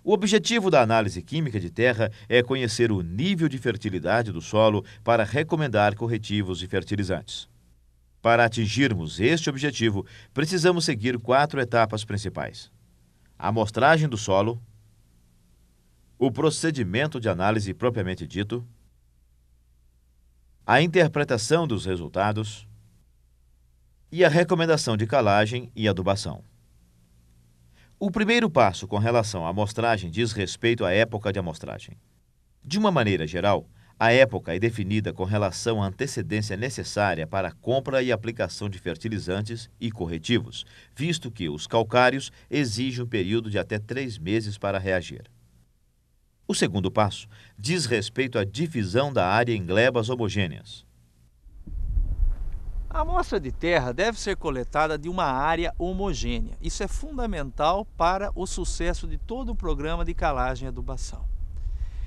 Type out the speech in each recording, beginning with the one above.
O objetivo da análise química de terra é conhecer o nível de fertilidade do solo para recomendar corretivos e fertilizantes. Para atingirmos este objetivo, precisamos seguir 4 etapas principais: a amostragem do solo, o procedimento de análise propriamente dito, a interpretação dos resultados e a recomendação de calagem e adubação. O primeiro passo com relação à amostragem diz respeito à época de amostragem. De uma maneira geral, a época é definida com relação à antecedência necessária para a compra e aplicação de fertilizantes e corretivos, visto que os calcários exigem um período de até 3 meses para reagir. O segundo passo diz respeito à divisão da área em glebas homogêneas. A amostra de terra deve ser coletada de uma área homogênea. Isso é fundamental para o sucesso de todo o programa de calagem e adubação.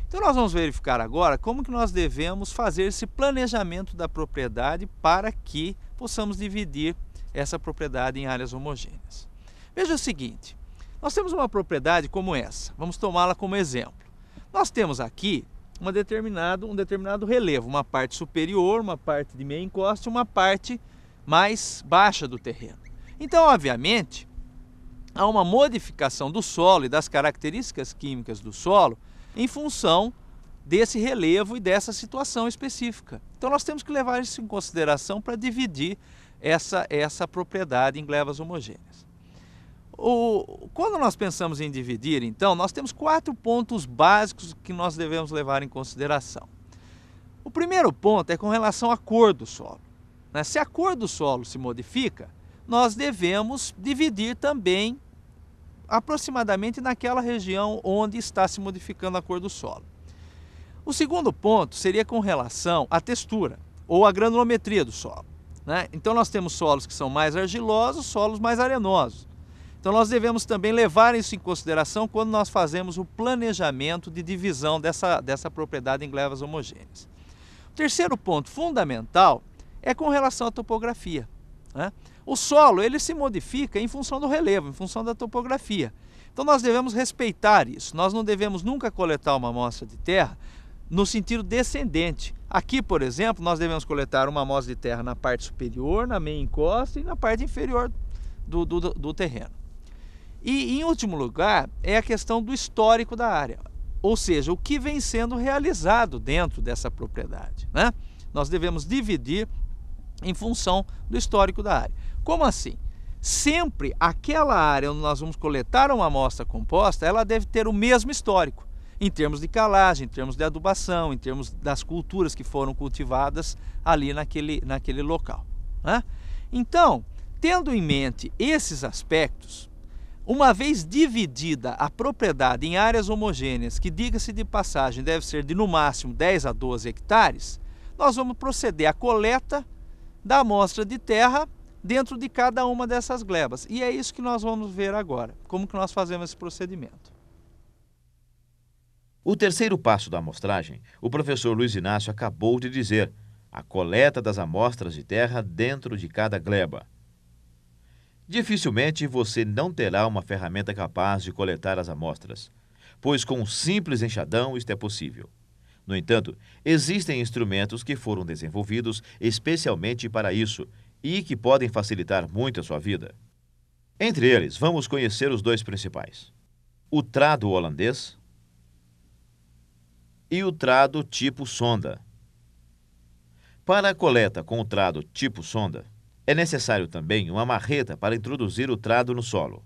Então nós vamos verificar agora como que nós devemos fazer esse planejamento da propriedade para que possamos dividir essa propriedade em áreas homogêneas. Veja o seguinte, nós temos uma propriedade como essa, vamos tomá-la como exemplo. Nós temos aqui um determinado relevo, uma parte superior, uma parte de meia encosta e uma parte mais baixa do terreno. Então, obviamente, há uma modificação do solo e das características químicas do solo em função desse relevo e dessa situação específica. Então, nós temos que levar isso em consideração para dividir essa propriedade em glebas homogêneas. Quando nós pensamos em dividir, então, nós temos 4 pontos básicos que nós devemos levar em consideração. O primeiro ponto é com relação à cor do solo. Se a cor do solo se modifica, nós devemos dividir também aproximadamente naquela região onde está se modificando a cor do solo. O segundo ponto seria com relação à textura ou à granulometria do solo. Então nós temos solos que são mais argilosos, solos mais arenosos. Então nós devemos também levar isso em consideração quando nós fazemos o planejamento de divisão dessa propriedade em glebas homogêneas. O terceiro ponto fundamental é com relação à topografia. O solo ele se modifica em função do relevo, em função da topografia. Então nós devemos respeitar isso. Nós não devemos nunca coletar uma amostra de terra no sentido descendente. Aqui, por exemplo, nós devemos coletar uma amostra de terra na parte superior, na meia encosta e na parte inferior do terreno. E, em último lugar, é a questão do histórico da área, ou seja, o que vem sendo realizado dentro dessa propriedade. Nós devemos dividir em função do histórico da área. Como assim? Sempre aquela área onde nós vamos coletar uma amostra composta, ela deve ter o mesmo histórico, em termos de calagem, em termos de adubação, em termos das culturas que foram cultivadas ali naquele local. Então, tendo em mente esses aspectos, uma vez dividida a propriedade em áreas homogêneas, que, diga-se de passagem, deve ser de no máximo 10 a 12 hectares, nós vamos proceder à coleta da amostra de terra dentro de cada uma dessas glebas. E é isso que nós vamos ver agora, como que nós fazemos esse procedimento. O terceiro passo da amostragem, o professor Luiz Inácio acabou de dizer: a coleta das amostras de terra dentro de cada gleba. Dificilmente você não terá uma ferramenta capaz de coletar as amostras, pois com um simples enxadão isto é possível. No entanto, existem instrumentos que foram desenvolvidos especialmente para isso e que podem facilitar muito a sua vida. Entre eles, vamos conhecer os 2 principais: o trado holandês e o trado tipo sonda. Para a coleta com o trado tipo sonda, é necessário também uma marreta para introduzir o trado no solo.